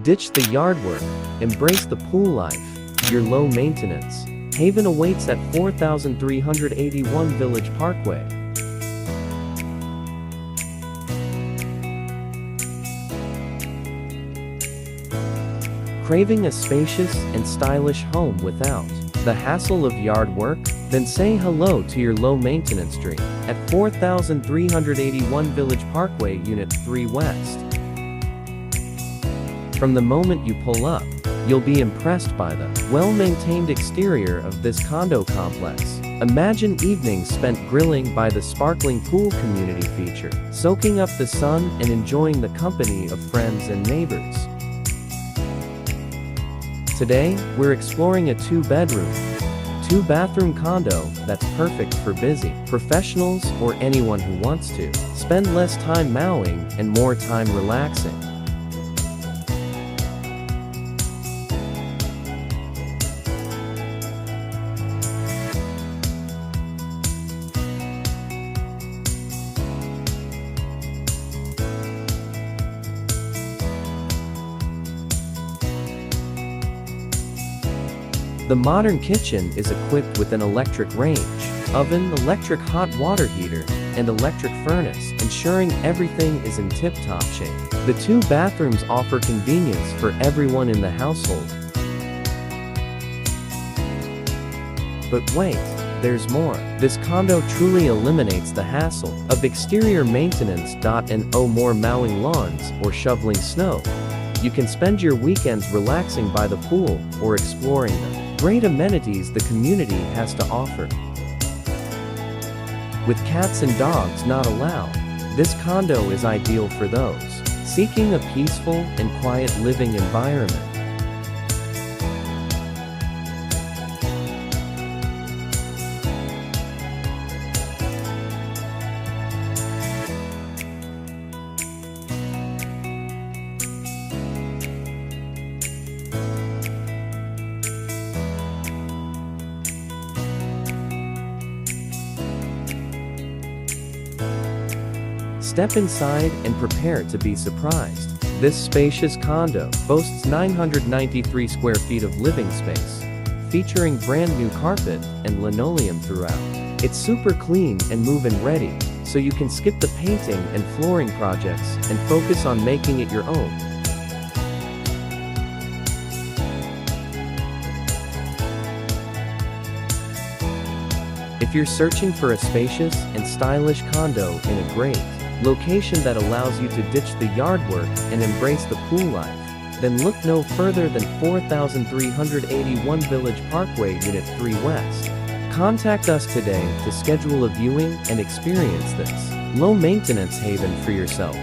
Ditch the yard work, embrace the pool life. Your low maintenance haven awaits at 4381 Village Parkway. Craving a spacious and stylish home without the hassle of yard work? Then say hello to your low-maintenance dream at 4381 Village Parkway, Unit 3 West. From the moment you pull up, you'll be impressed by the well-maintained exterior of this condo complex. Imagine evenings spent grilling by the sparkling pool community feature, soaking up the sun and enjoying the company of friends and neighbors. Today, we're exploring a 2-bedroom, 2-bathroom condo that's perfect for busy professionals or anyone who wants to spend less time mowing and more time relaxing. The modern kitchen is equipped with an electric range, oven, electric hot water heater, and electric furnace, ensuring everything is in tip-top shape. The 2 bathrooms offer convenience for everyone in the household. But wait, there's more. This condo truly eliminates the hassle of exterior maintenance. And no more mowing lawns or shoveling snow. You can spend your weekends relaxing by the pool or exploring the great amenities the community has to offer. With cats and dogs not allowed, this condo is ideal for those seeking a peaceful and quiet living environment. Step inside and prepare to be surprised. This spacious condo boasts 993 square feet of living space, featuring brand new carpet and linoleum throughout. It's super clean and move-in ready, so you can skip the painting and flooring projects and focus on making it your own. If you're searching for a spacious and stylish condo in a great location that allows you to ditch the yard work and embrace the pool life, then look no further than 4381 Village Parkway, Unit 3 West. Contact us today to schedule a viewing and experience this low-maintenance haven for yourself.